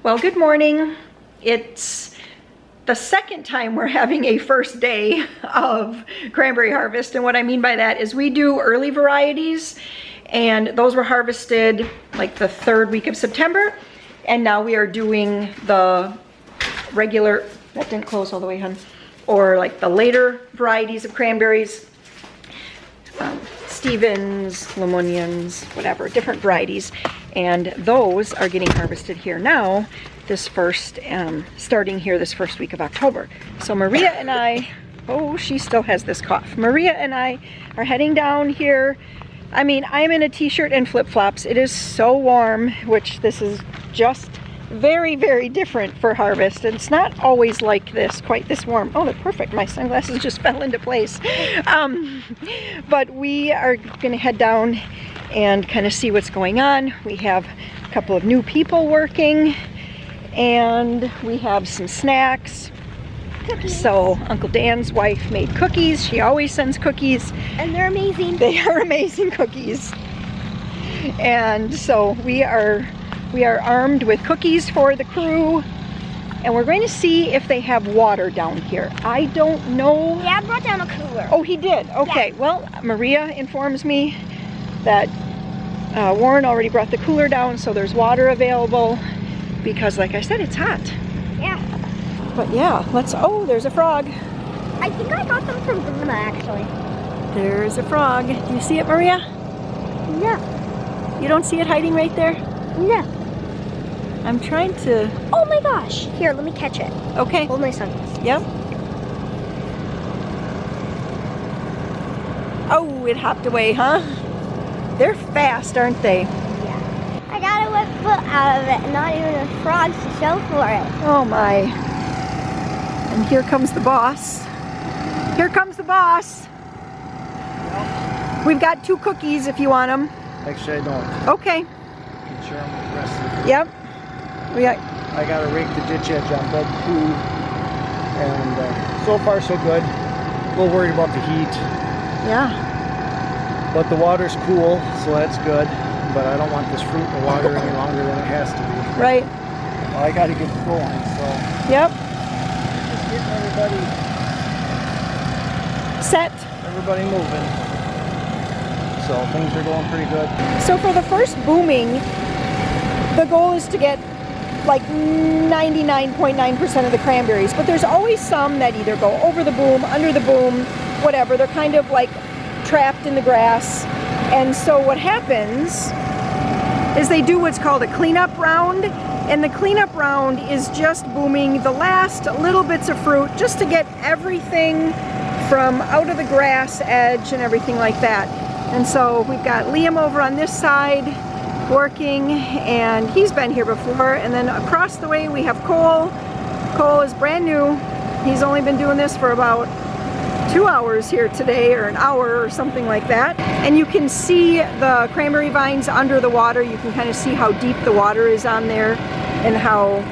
Well, good morning. It's the second time we're having a first day of cranberry harvest, and what I mean by that is we do early varieties, and those were harvested like the third week of September, and now we are doing the regular, that didn't close all the way, hun, or like the later varieties of cranberries, Stevens, Lemonians, whatever, different varieties, and those are getting harvested here now, this first, starting here this first week of October. So Maria and I, oh, she still has this cough. Maria and I are heading down here. I mean, I'm in a t-shirt and flip-flops. It is so warm, which this is just very, very different for harvest. And it's not always like this, quite this warm. Oh, they're perfect. My sunglasses just fell into place. But we are gonna head down and kind of see what's going on. We have a couple of new people working, and we have some snacks. Cookies. So Uncle Dan's wife made cookies. She always sends cookies. And they're amazing. They are amazing cookies. And so we are armed with cookies for the crew, and we're going to see if they have water down here. I don't know. Dad brought down a cooler. Oh, he did? Okay. Yeah. Well, Maria informs me that Warren already brought the cooler down, so there's water available because, like I said, it's hot. Yeah. But yeah, oh, there's a frog. I think I got them from Bruna, actually. There's a frog. Do you see it, Maria? No. You don't see it hiding right there? No. I'm trying to... Oh my gosh! Here, let me catch it. Okay. Hold my sunglasses. Yep. Oh, it hopped away, huh? They're fast, aren't they? Yeah. I got a wet foot out of it, and not even a frog to show for it. Oh my. And here comes the boss. Here comes the boss. Yep. We've got 2 cookies if you want them. Actually, I don't. Okay. You can share them with the rest of the Yep. I got to rake the ditch edge on bed 2, and so far so good. A little worried about the heat. Yeah. But the water's cool, so that's good. But I don't want this fruit in the water any longer than it has to be. Right. Well, I got to get going, so. Yep. Just getting everybody set. Everybody moving. So things are going pretty good. So for the first booming, the goal is to get like 99.9% of the cranberries, but there's always some that either go over the boom, under the boom, whatever. They're kind of like trapped in the grass. And so what happens is they do what's called a cleanup round, and the cleanup round is just booming the last little bits of fruit just to get everything from out of the grass edge and everything like that. And so we've got Liam over on this side working, and he's been here before, and then across the way we have Cole. Cole is brand new. He's only been doing this for about 2 hours here today, or an hour or something like that. And you can see the cranberry vines under the water. You can kind of see how deep the water is on there, and how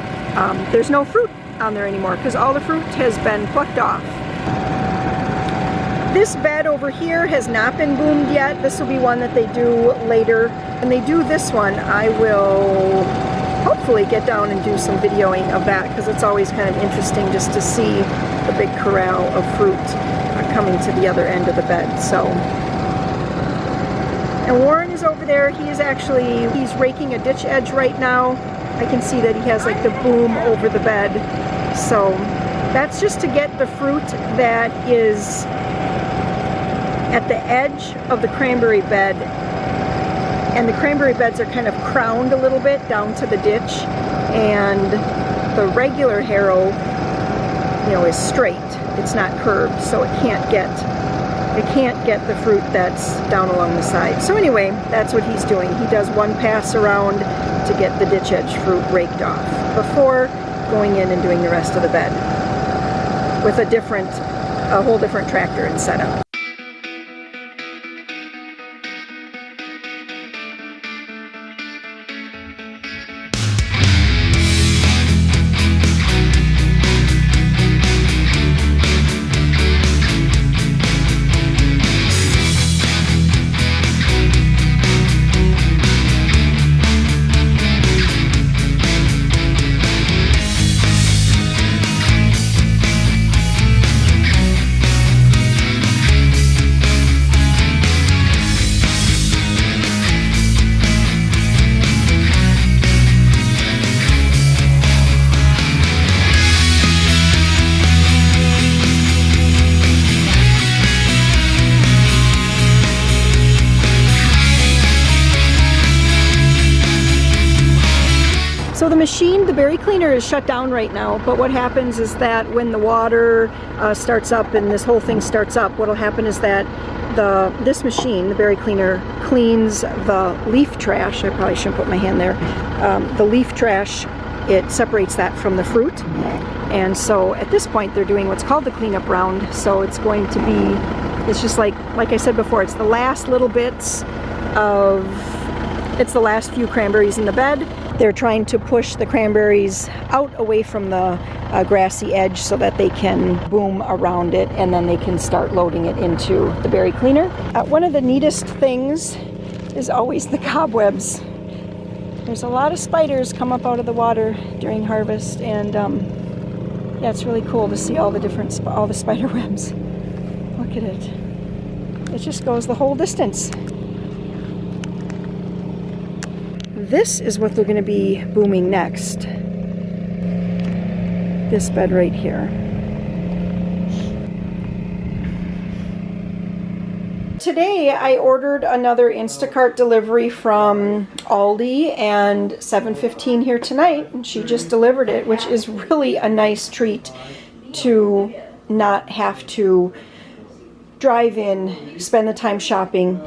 there's no fruit on there anymore because all the fruit has been plucked off. This bed over here has not been boomed yet. This will be one that they do later. When they do this one, I will hopefully get down and do some videoing of that, because it's always kind of interesting just to see the big corral of fruit coming to the other end of the bed. So, and Warren is over there. He's raking a ditch edge right now. I can see that he has like the boom over the bed. So that's just to get the fruit that is at the edge of the cranberry bed, and the cranberry beds are kind of crowned a little bit down to the ditch, and the regular harrow, you know, is straight. It's not curved, so it can't get the fruit that's down along the side. So anyway, that's what he's doing. He does one pass around to get the ditch edge fruit raked off before going in and doing the rest of the bed with a whole different tractor and setup. machine, the berry cleaner, is shut down right now, but what happens is that when the water starts up and this whole thing starts up, what'll happen is that this machine, the berry cleaner, cleans the leaf trash. I probably shouldn't put my hand there. The leaf trash, it separates that from the fruit. And so at this point they're doing what's called the cleanup round. So it's going to be, it's just like I said before, it's the last little bits of, it's the last few cranberries in the bed. They're trying to push the cranberries out away from the grassy edge so that they can boom around it, and then they can start loading it into the berry cleaner. One of the neatest things is always the cobwebs. There's a lot of spiders come up out of the water during harvest, and yeah, it's really cool to see all the spider webs. Look at it. It just goes the whole distance. This is what they're going to be booming next. This bed right here. Today I ordered another Instacart delivery from Aldi, and 7:15 here tonight, and she just delivered it, which is really a nice treat to not have to drive in, spend the time shopping,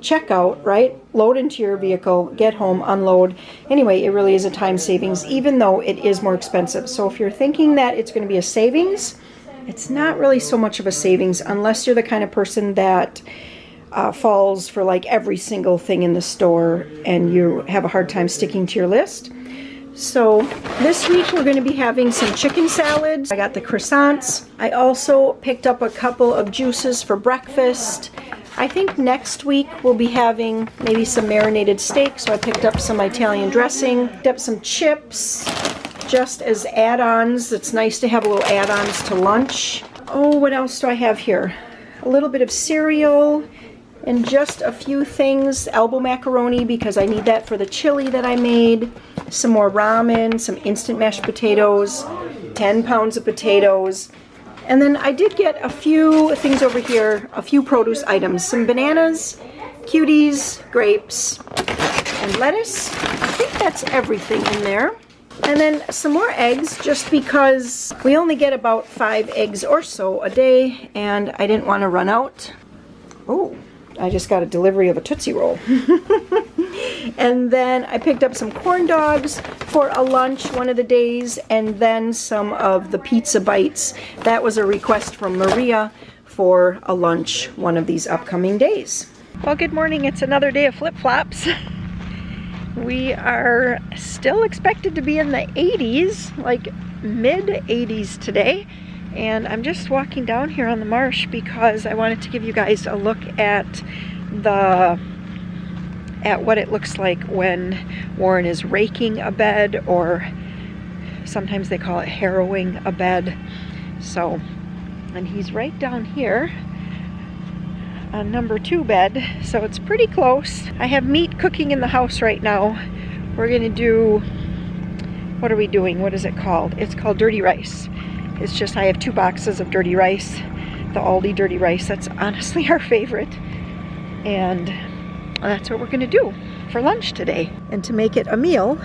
check out, right? Load into your vehicle, get home, unload. Anyway, it really is a time savings, even though it is more expensive. So if you're thinking that it's going to be a savings, it's not really so much of a savings unless you're the kind of person that falls for like every single thing in the store and you have a hard time sticking to your list. So this week we're going to be having some chicken salads. I got the croissants. I also picked up a couple of juices for breakfast. I think next week we'll be having maybe some marinated steak, so I picked up some Italian dressing, picked up some chips, just as add-ons. It's nice to have a little add-ons to lunch. Oh, what else do I have here? A little bit of cereal and just a few things. Elbow macaroni, because I need that for the chili that I made. Some more ramen, some instant mashed potatoes, 10 pounds of potatoes. And then I did get a few things over here, a few produce items. Some bananas, cuties, grapes, and lettuce. I think that's everything in there. And then some more eggs, just because we only get about 5 eggs or so a day, and I didn't want to run out. Oh, I just got a delivery of a Tootsie Roll. And then I picked up some corn dogs for a lunch one of the days, and then some of the pizza bites. That was a request from Maria for a lunch one of these upcoming days. Well, good morning. It's another day of flip-flops. We are still expected to be in the 80s, like mid-80s today. And I'm just walking down here on the Marsh because I wanted to give you guys a look at what it looks like when Warren is raking a bed, or sometimes they call it harrowing a bed. So, and he's right down here on number 2 bed, so it's pretty close. I have meat cooking in the house right now. We're gonna do, what are we doing? What is it called? It's called dirty rice. It's just, I have 2 boxes of dirty rice, the Aldi dirty rice. That's honestly our favorite. And that's what we're gonna do for lunch today. And to make it a meal,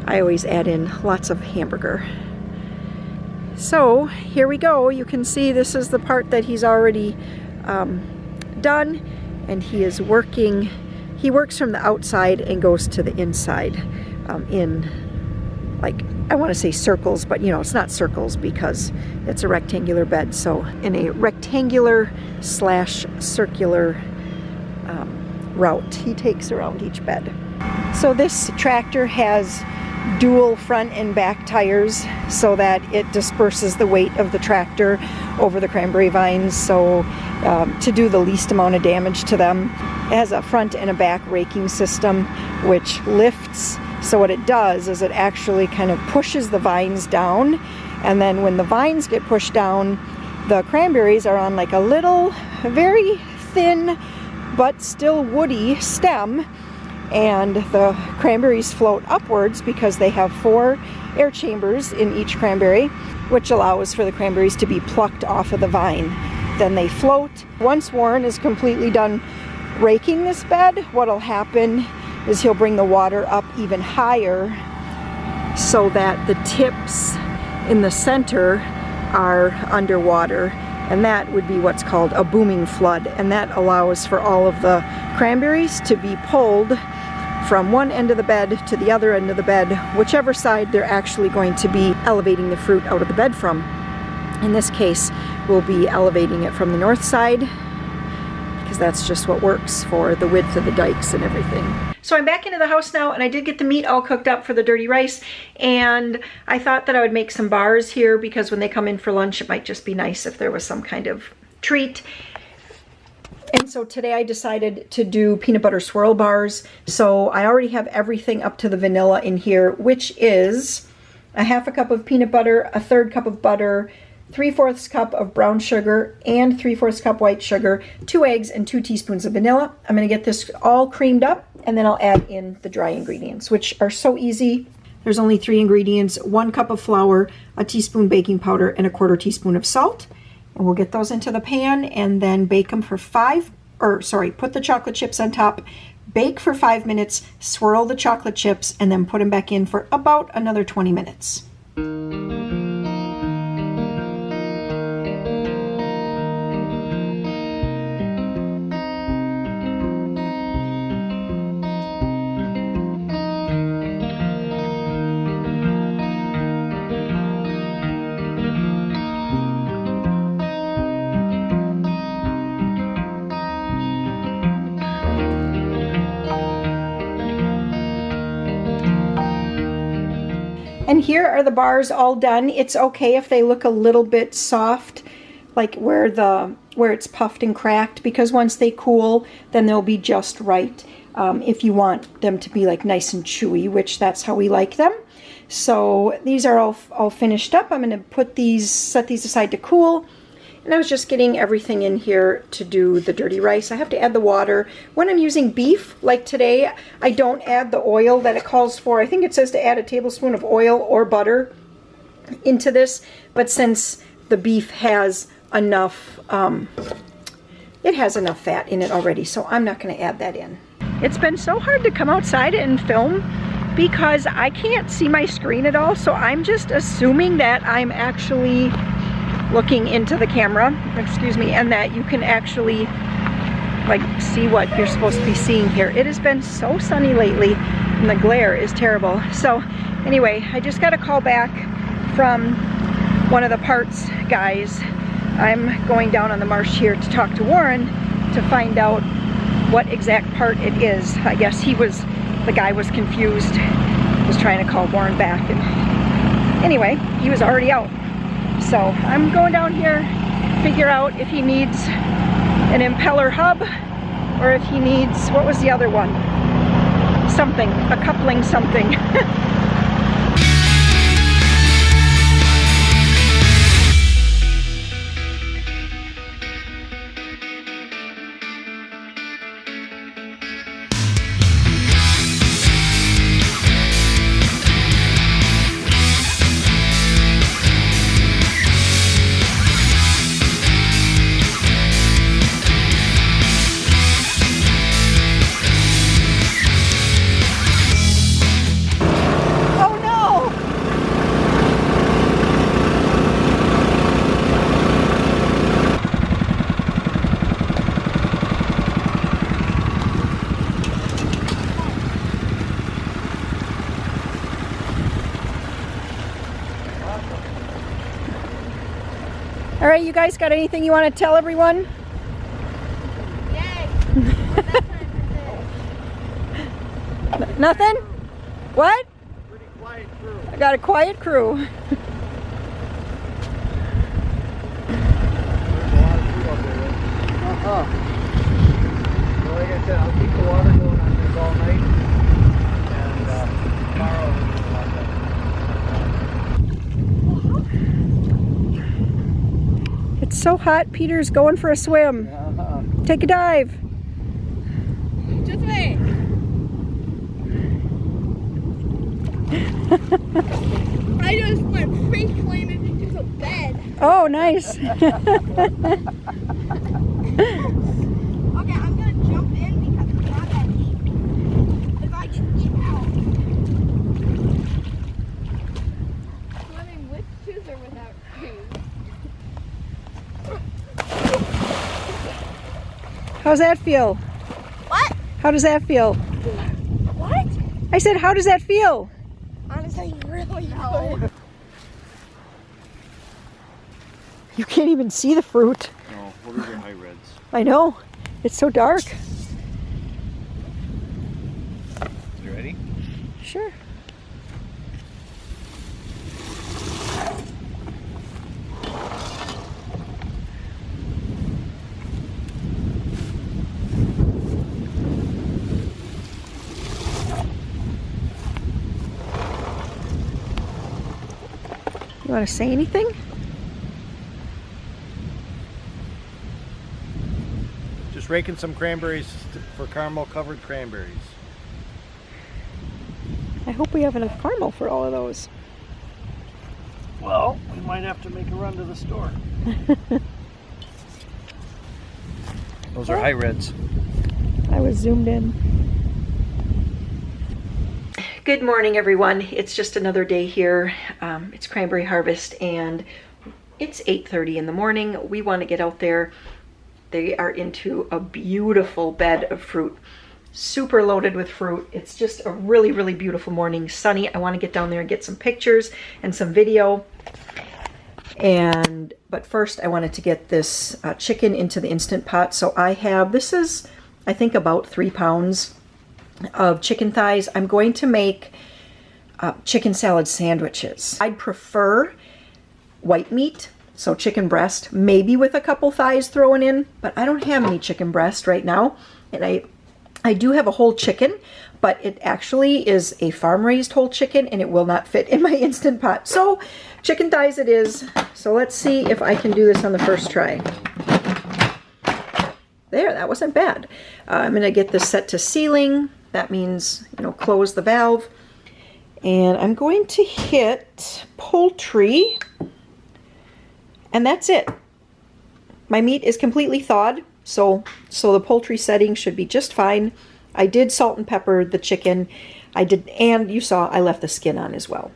I always add in lots of hamburger. So here we go. You can see this is the part that he's already done, and he is working. He works from the outside and goes to the inside in, like, I want to say circles, but you know, it's not circles because it's a rectangular bed. So in a rectangular / circular route he takes around each bed. So this tractor has dual front and back tires so that it disperses the weight of the tractor over the cranberry vines, so to do the least amount of damage to them. It has a front and a back raking system which lifts. So what it does is it actually kind of pushes the vines down, and then when the vines get pushed down, the cranberries are on like a little, very thin but still woody stem, and the cranberries float upwards because they have 4 air chambers in each cranberry, which allows for the cranberries to be plucked off of the vine. Then they float. Once Warren is completely done raking this bed, what'll happen is he'll bring the water up even higher so that the tips in the center are underwater, and that would be what's called a booming flood, and that allows for all of the cranberries to be pulled from one end of the bed to the other end of the bed, whichever side they're actually going to be elevating the fruit out of the bed from. In this case, we'll be elevating it from the north side, because that's just what works for the width of the dikes and everything. So I'm back into the house now, and I did get the meat all cooked up for the dirty rice, and I thought that I would make some bars here, because when they come in for lunch, it might just be nice if there was some kind of treat. And so today I decided to do peanut butter swirl bars. So I already have everything up to the vanilla in here, which is a 1/2 cup of peanut butter, a 1/3 cup of butter, 3/4 cup of brown sugar, and 3/4 cup white sugar, 2 eggs, and 2 teaspoons of vanilla. I'm gonna get this all creamed up, and then I'll add in the dry ingredients, which are so easy. There's only 3 ingredients: 1 cup of flour, a teaspoon baking powder, and a 1/4 teaspoon of salt. And we'll get those into the pan and then bake them for put the chocolate chips on top, bake for 5 minutes, swirl the chocolate chips, and then put them back in for about another 20 minutes. And here are the bars all done. It's okay if they look a little bit soft, like where it's puffed and cracked, because once they cool, then they'll be just right. If you want them to be like nice and chewy, which that's how we like them. So these are all finished up. I'm going to set these aside to cool. And I was just getting everything in here to do the dirty rice. I have to add the water. When I'm using beef, like today, I don't add the oil that it calls for. I think it says to add a tablespoon of oil or butter into this. But since the beef has enough, it has enough fat in it already, so I'm not going to add that in. It's been so hard to come outside and film because I can't see my screen at all, so I'm just assuming that I'm actually looking into the camera, excuse me, and that you can actually like see what you're supposed to be seeing here. It has been so sunny lately and the glare is terrible. So anyway, I just got a call back from one of the parts guys. I'm going down on the Marsh here to talk to Warren to find out what exact part it is. I guess the guy was confused, was trying to call Warren back, and anyway, he was already out. So I'm going down here, figure out if he needs an impeller hub or if he needs, what was the other one? Something, a coupling something. All right, you guys got anything you want to tell everyone? Yay! Nothing? What? Pretty quiet crew. I got a quiet crew. There's a lot of crew up there. Well, like I said, I'll keep the water going on this all night, and tomorrow we'll do a lot better. It's so hot, Peter's going for a swim. Take a dive. Just wait. I just went face planted into the bed. Oh, nice. Okay, I'm gonna jump in because it's not that deep. If I get out. How's that feel? What? How does that feel? What? I said, how does that feel? Honestly, really good. You can't even see the fruit. No, what are the high reds? I know. It's so dark. You ready? Sure. You want to say anything? Just raking some cranberries for caramel covered cranberries. I hope we have enough caramel for all of those. Well, we might have to make a run to the store. Those are high reds. I was zoomed in. Good morning, everyone. It's just another day here. It's cranberry harvest and it's 8:30 in the morning. We want to get out there. They are into a beautiful bed of fruit. Super loaded with fruit. It's just a really, really beautiful morning. Sunny. I want to get down there and get some pictures and some video. But first I wanted to get this chicken into the Instant Pot. So I have, this is I think about 3 pounds of chicken thighs. I'm going to make chicken salad sandwiches. I'd prefer white meat, so chicken breast, maybe with a couple thighs thrown in, but I don't have any chicken breast right now. And I do have a whole chicken, but it actually is a farm-raised whole chicken and it will not fit in my Instant Pot. So chicken thighs it is. So let's see if I can do this on the first try. There, that wasn't bad. I'm going to get this set to sealing. That means, you know, close the valve. And I'm going to hit poultry. And that's it. My meat is completely thawed, so the poultry setting should be just fine. I did salt and pepper the chicken. And you saw I left the skin on as well.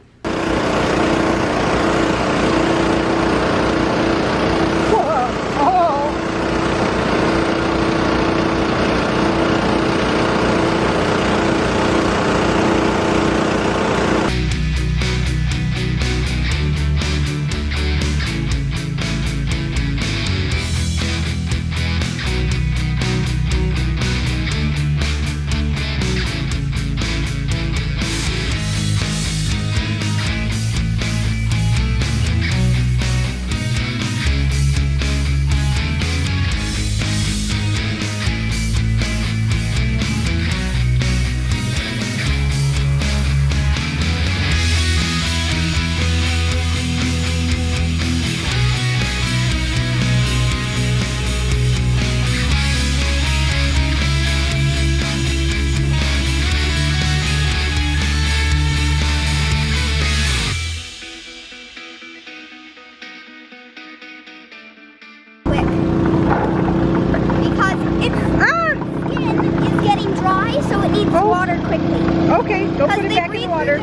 Water quickly. Okay, go put it back in the water. It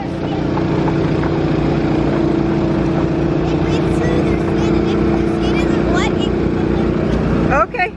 breathes through their skin, and if the skin isn't wet, it can live. Okay.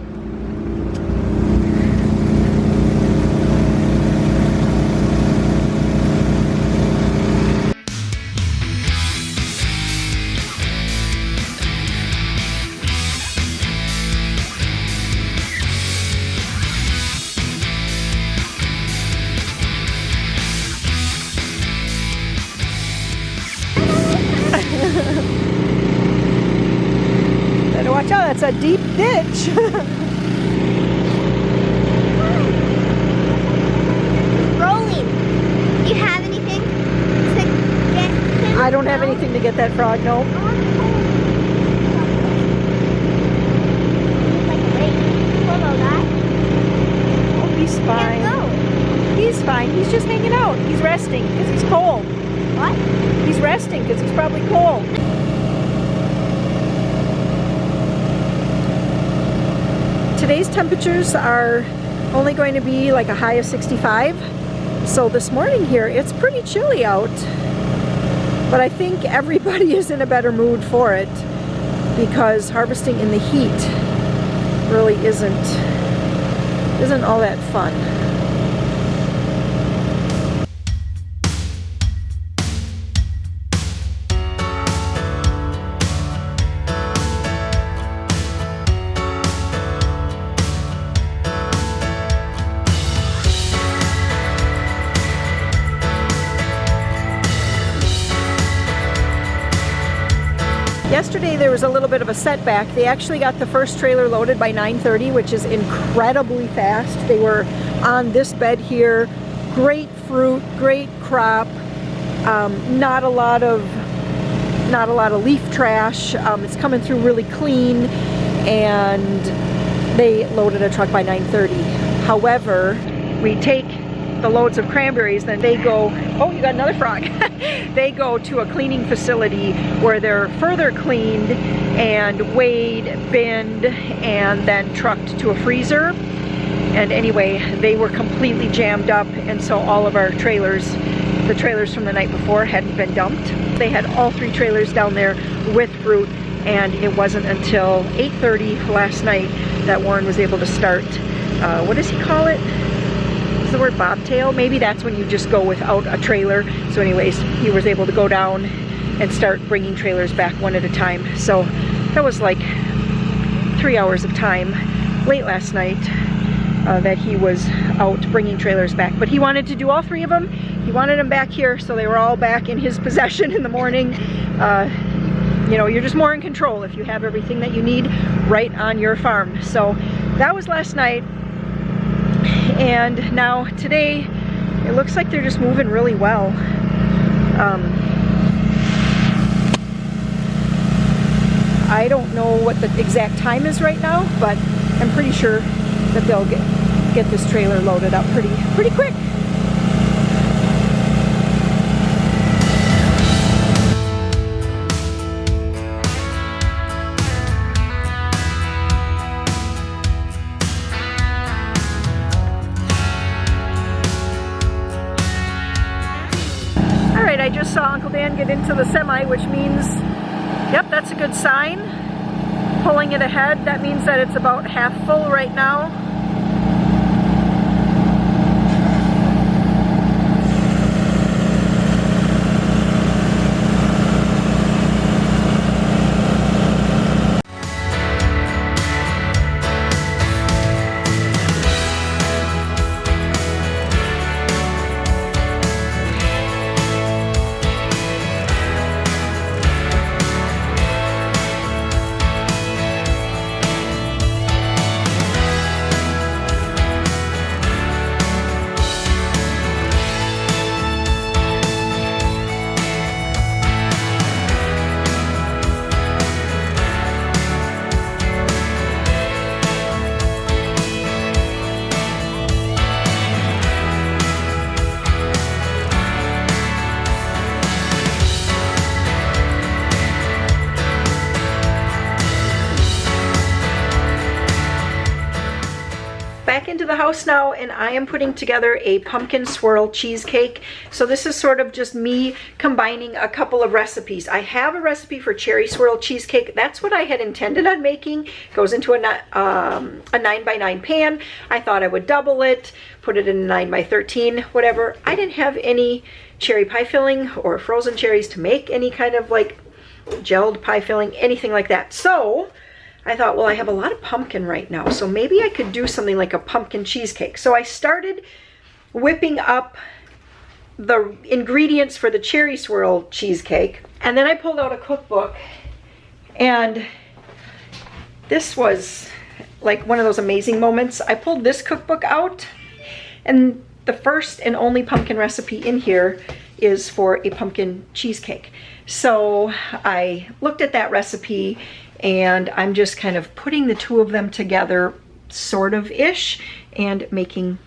Better watch out, that's a deep ditch. Rolling. Do you have anything to get him? I don't have anything to get that frog, no. Like a race. Follow that. Oh, he's fine. Can't go. He's fine. He's just hanging out. He's resting because he's cold. What? He's resting because he's probably cold. Today's temperatures are only going to be like a high of 65. So this morning here, it's pretty chilly out. But I think everybody is in a better mood for it because harvesting in the heat really isn't all that fun. Yesterday there was a little bit of a setback. They actually got the first trailer loaded by 9:30, which is incredibly fast. They were on this bed here. Great fruit, great crop. Not a lot of leaf trash. It's coming through really clean, and they loaded a truck by 9:30. However, we take the loads of cranberries, then they go, oh, you got another frog. They go to a cleaning facility where they're further cleaned and weighed, binned, and then trucked to a freezer. And anyway, they were completely jammed up, and so all of our trailers, the trailers from the night before, hadn't been dumped. They had all 3 trailers down there with fruit, and it wasn't until 8:30 last night that Warren was able to start, what does he call it? Is the word bobtail? Maybe that's when you just go without a trailer. So anyways, he was able to go down and start bringing trailers back one at a time. So that was like 3 hours of time late last night that he was out bringing trailers back. But he wanted to do all 3 of them. He wanted them back here, so they were all back in his possession in the morning. You know, you're just more in control if you have everything that you need right on your farm. So that was last night. And now today, it looks like they're just moving really well. I don't know what the exact time is right now, but I'm pretty sure that they'll get this trailer loaded up pretty quick. I just saw Uncle Dan get into the semi, which means, yep, that's a good sign. Pulling it ahead, that means that it's about half full right now. Into the house now, and I am putting together a pumpkin swirl cheesecake. So this is sort of just me combining a couple of recipes. I have a recipe for cherry swirl cheesecake. That's what I had intended on making. It goes into a 9x9 pan. I thought I would double it, put it in a 9x13, whatever. I didn't have any cherry pie filling or frozen cherries to make any kind of like gelled pie filling, anything like that. So I thought, well, I have a lot of pumpkin right now, so maybe I could do something like a pumpkin cheesecake. So I started whipping up the ingredients for the cherry swirl cheesecake, and then I pulled out a cookbook, and this was like one of those amazing moments. I pulled this cookbook out, and the first and only pumpkin recipe in here is for a pumpkin cheesecake. So I looked at that recipe, and I'm just kind of putting the 2 of them together, sort of ish, and making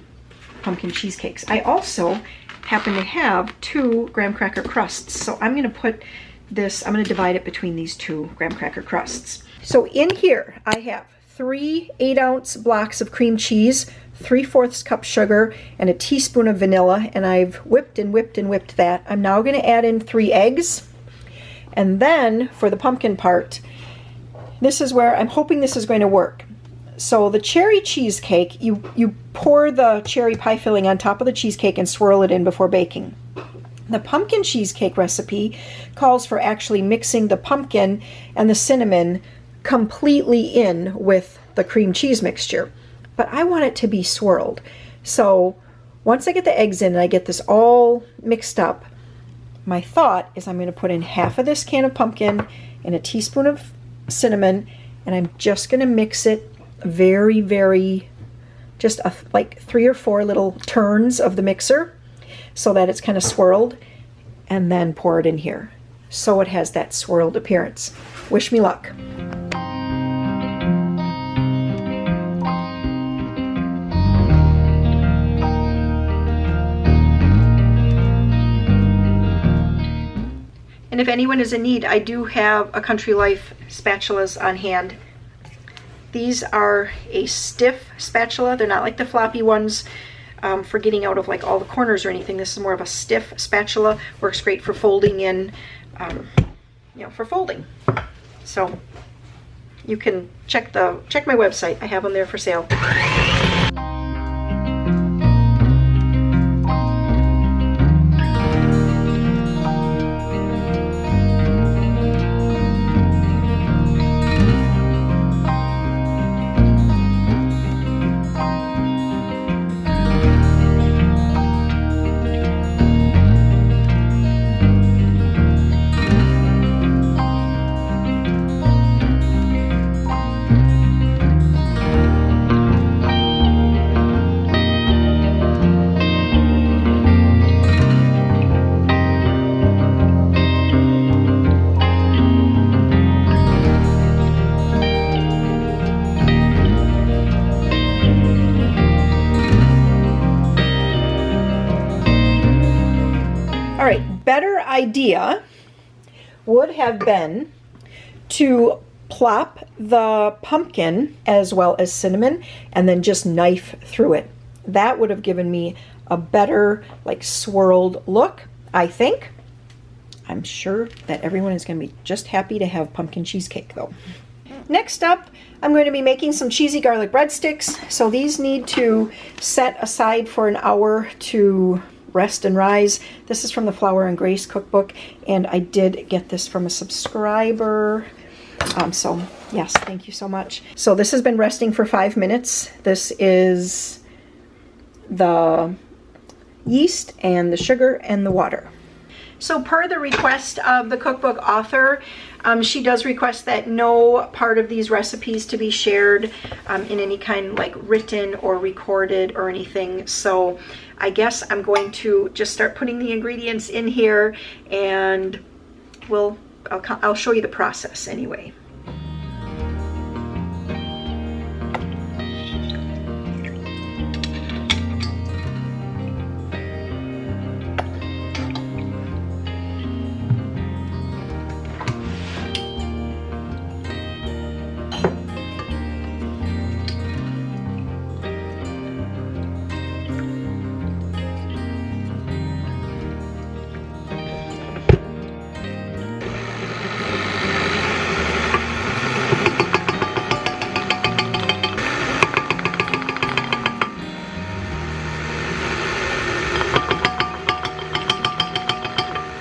pumpkin cheesecakes. I also happen to have 2 graham cracker crusts, so I'm going to put this, I'm going to divide it between these 2 graham cracker crusts. So in here I have 3 8-ounce blocks of cream cheese, 3/4 cup sugar, and a teaspoon of vanilla, and I've whipped and whipped and whipped that. I'm now going to add in 3 eggs. And then for the pumpkin part, this is where I'm hoping this is going to work. So the cherry cheesecake, you pour the cherry pie filling on top of the cheesecake and swirl it in before baking. The pumpkin cheesecake recipe calls for actually mixing the pumpkin and the cinnamon completely in with the cream cheese mixture. But I want it to be swirled. So once I get the eggs in and I get this all mixed up, my thought is I'm going to put in half of this can of pumpkin and a teaspoon of cinnamon, and I'm just going to mix it very, very, just like 3 or 4 little turns of the mixer so that it's kind of swirled, and then pour it in here so it has that swirled appearance. Wish me luck. And if anyone is in need, I do have a Country Life spatulas on hand. These are a stiff spatula. They're not like the floppy ones for getting out of like all the corners or anything. This is more of a stiff spatula. Works great for folding in, for folding. So you can check my website. I have them there for sale. All right, better idea would have been to plop the pumpkin as well as cinnamon and then just knife through it. That would have given me a better like swirled look, I think. I'm sure that everyone is going to be just happy to have pumpkin cheesecake though. Next up, I'm going to be making some cheesy garlic breadsticks. So these need to set aside for an hour to rest and rise. This is from the Flour and Grace cookbook, and I did get this from a subscriber. So yes, thank you so much. So this has been resting for 5 minutes. This is the yeast and the sugar and the water. So per the request of the cookbook author, she does request that no part of these recipes to be shared in any kind like written or recorded or anything. So I guess I'm going to just start putting the ingredients in here, and I'll show you the process anyway.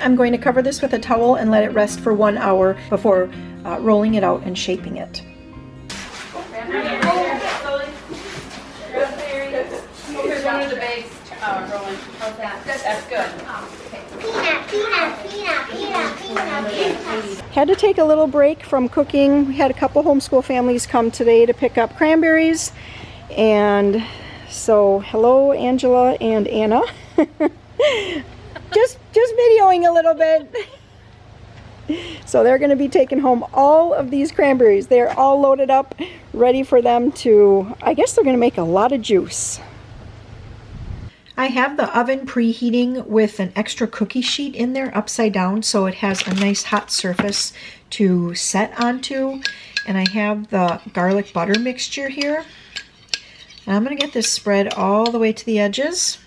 I'm going to cover this with a towel and let it rest for 1 hour before rolling it out and shaping it. Had to take a little break from cooking. We had a couple homeschool families come today to pick up cranberries, and so hello Angela and Anna. just videoing a little bit. So they're going to be taking home all of these cranberries. They're all loaded up, ready for them to, I guess they're going to make a lot of juice. I have the oven preheating with an extra cookie sheet in there upside down so it has a nice hot surface to set onto. And I have the garlic butter mixture here. And I'm going to get this spread all the way to the edges.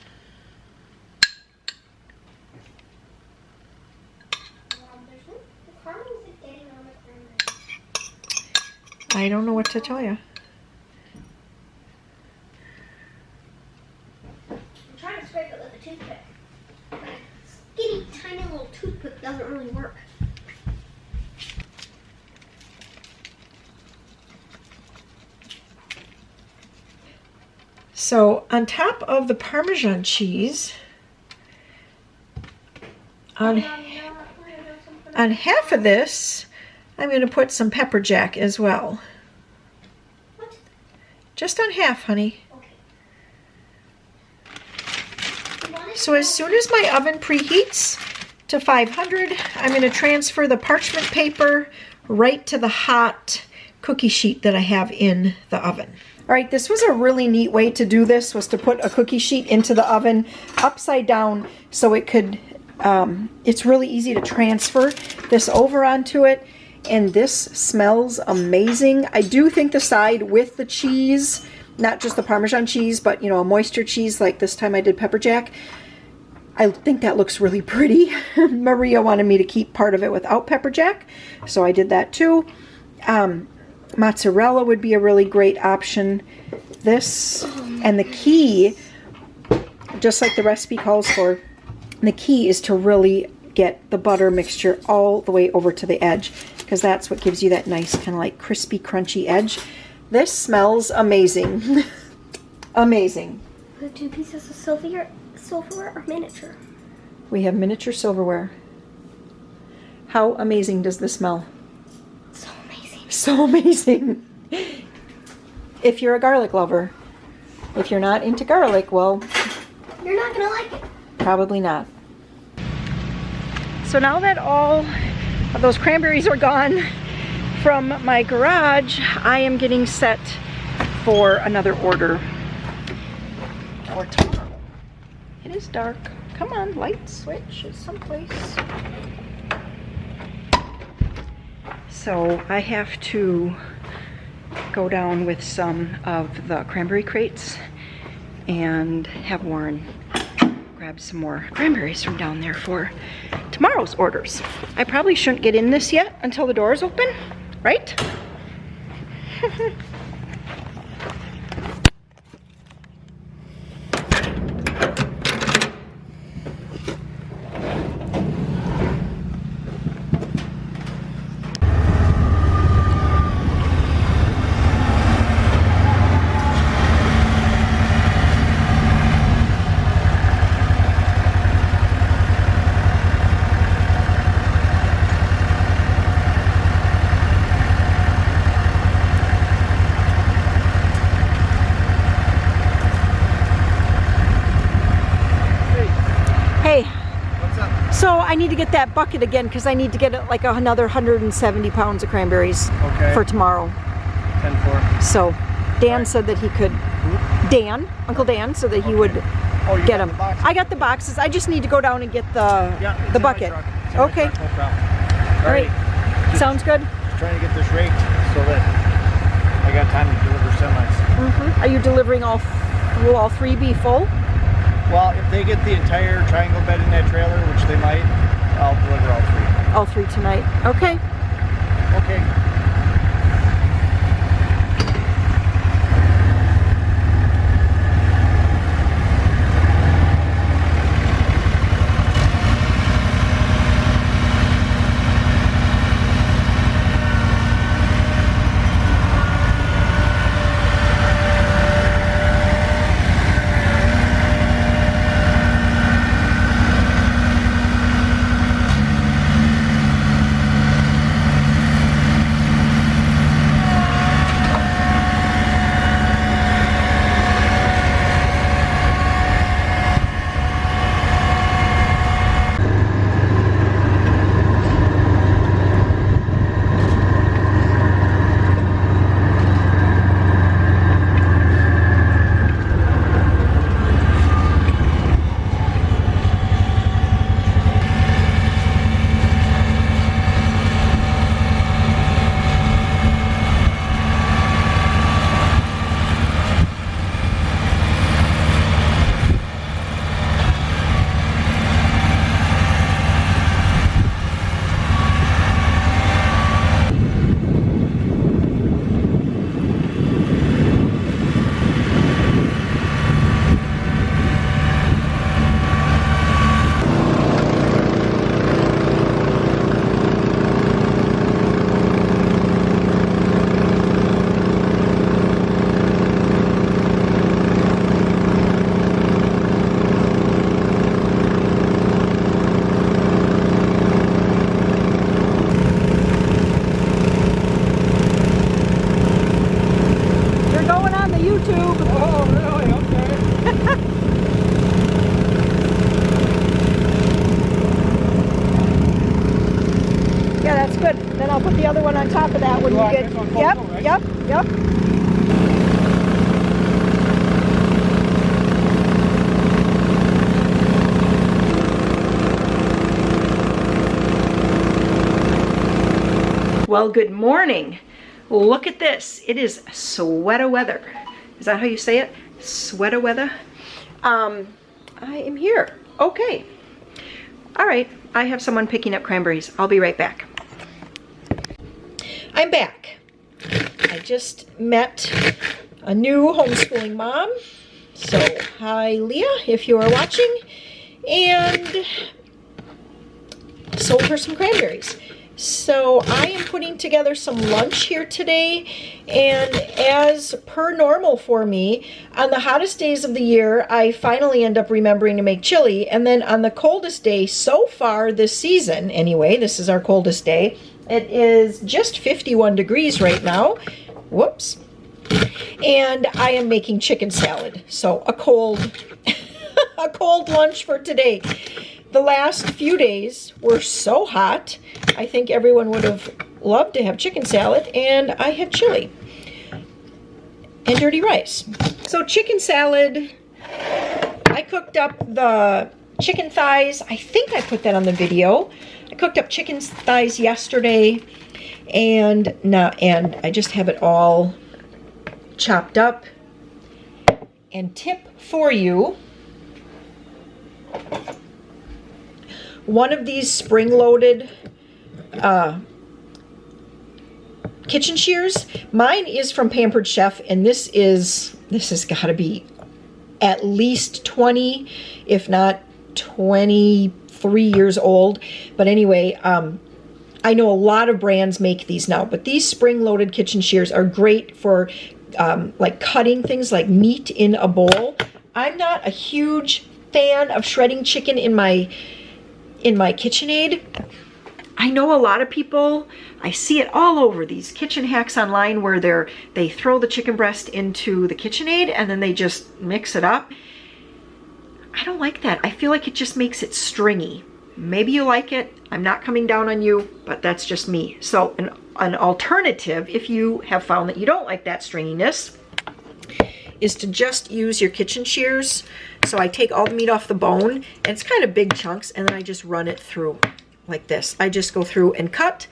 I don't know what to tell you. I'm trying to scrape it with a toothpick. But a skinny, tiny little toothpick doesn't really work. So on top of the Parmesan cheese, on half of this, I'm going to put some pepper jack as well. What? Just on half, honey. Okay. So as soon as my oven preheats to 500, I'm going to transfer the parchment paper right to the hot cookie sheet that I have in the oven. All right, this was a really neat way to do this, was to put a cookie sheet into the oven upside down so it could, it's really easy to transfer this over onto it. And this smells amazing. I do think the side with the cheese, not just the Parmesan cheese, but you know, a moisture cheese like this time I did pepper jack, I think that looks really pretty. Maria wanted me to keep part of it without pepper jack, so I did that too. Mozzarella would be a really great option. This and the key, just like the recipe calls for, the key is to really get the butter mixture all the way over to the edge, because that's what gives you that nice kind of like crispy, crunchy edge. This smells amazing. Amazing. The 2 pieces of silverware or miniature? We have miniature silverware. How amazing does this smell? So amazing. So amazing. If you're a garlic lover. If you're not into garlic, well, You're not gonna like it. probably not. So now that all of those cranberries are gone from my garage, I am getting set for another order for tomorrow. It is dark. Come on, light switch is someplace. So I have to go down with some of the cranberry crates and have Warren grab some more cranberries from down there for tomorrow's orders. I probably shouldn't get in this yet until the door is open, right? So I need to get that bucket again because I need to get like another 170 pounds of cranberries for tomorrow. 10-4. So Dan said that he could, Uncle Dan said that he would get them. I got the boxes. I just need to go down and get the bucket. Okay. No problem. All right. Sounds good. Just trying to get this raked so that I got time to deliver semis. Are you delivering all? Will all 3 be full? Well, if they get the entire triangle bed in that trailer, which they might, I'll deliver all 3. All 3 tonight. Okay. Okay. That's good. Then I'll put the other one on top of that when You you want get. this on Yep, cocoa, right? yep. Well, good morning. Look at this. It is sweater weather. Is that how you say it? Sweater weather? I am here. Okay. All right. I have someone picking up cranberries. I'll be right back. I'm back. I just met a new homeschooling mom. So, hi Leah, if you are watching. And sold her some cranberries. So I am putting together some lunch here today, and as per normal for me, on the hottest days of the year, I finally end up remembering to make chili, and then on the coldest day so far this season, anyway, this is our coldest day, it is just 51 degrees right now, whoops, and I am making chicken salad, so a cold, a cold lunch for today. The last few days were so hot, I think everyone would have loved to have chicken salad, and I had chili and dirty rice. So chicken salad, I cooked up the chicken thighs. I think I put that on the video. I cooked up chicken thighs yesterday, and I just have it all chopped up. And tip for you, one of these spring-loaded kitchen shears. Mine is from Pampered Chef, and this has got to be at least 20, if not 23 years old. But anyway, I know a lot of brands make these now, but these spring-loaded kitchen shears are great for like cutting things like meat in a bowl. I'm not a huge fan of shredding chicken in my KitchenAid. I know a lot of people, I see it all over these kitchen hacks online where they throw the chicken breast into the KitchenAid and then they just mix it up. I don't like that. I feel like it just makes it stringy. Maybe you like it. I'm not coming down on you, but that's just me. So an alternative, if you have found that you don't like that stringiness, is to just use your kitchen shears. So I take all the meat off the bone, and it's kind of big chunks, and then I just run it through like this. I just go through and cut,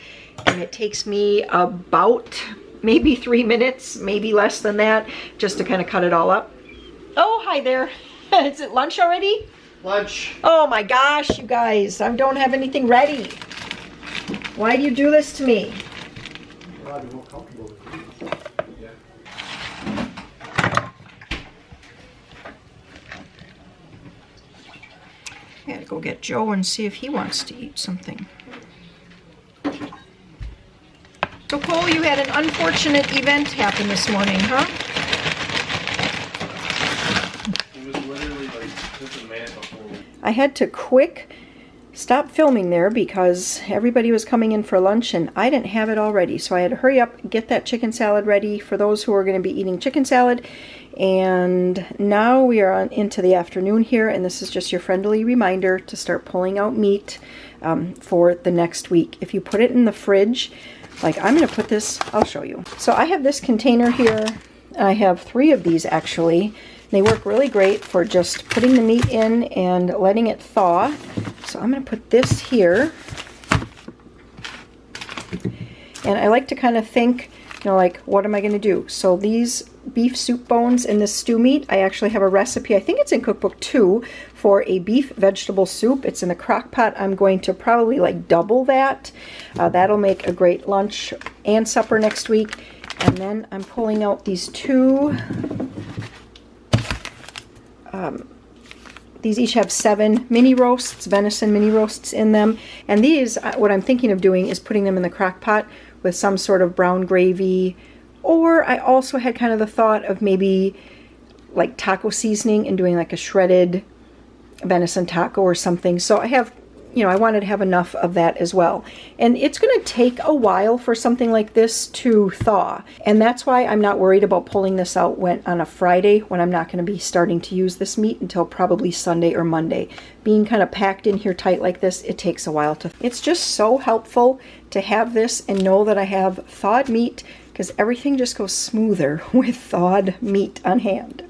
and it takes me about maybe 3 minutes, maybe less than that, just to kind of cut it all up. Oh, hi there. Is it lunch already? Lunch. Oh my gosh, you guys, I don't have anything ready. Why do you do this to me? I'll be more comfortable with you. Yeah. I gotta go get Joe and see if he wants to eat something. So Cole, you had an unfortunate event happen this morning, huh? It was literally like just a minute before. I had to quick stop filming there because everybody was coming in for lunch and I didn't have it all ready. So I had to hurry up, get that chicken salad ready for those who are going to be eating chicken salad. And now we are into the afternoon here, and this is just your friendly reminder to start pulling out meat for the next week. If you put it in the fridge, like I'm going to put this, I'll show you. So I have this container here. I have 3 of these actually. They work really great for just putting the meat in and letting it thaw. So I'm going to put this here. And I like to kind of think, you know, like, what am I going to do? So these beef soup bones and this stew meat, I actually have a recipe, I think it's in cookbook 2, for a beef vegetable soup. It's in the crock pot. I'm going to probably like double that. That'll make a great lunch and supper next week. And then I'm pulling out these 2. These each have 7 mini roasts, venison mini roasts in them. And these, what I'm thinking of doing is putting them in the crock pot with some sort of brown gravy. Or I also had kind of the thought of maybe like taco seasoning and doing like a shredded venison taco or something. So I have you know, I wanted to have enough of that as well. And it's going to take a while for something like this to thaw. And that's why I'm not worried about pulling this out on a Friday, when I'm not going to be starting to use this meat until probably Sunday or Monday. Being kind of packed in here tight like this, it takes a while to. It's just so helpful to have this and know that I have thawed meat, because everything just goes smoother with thawed meat on hand.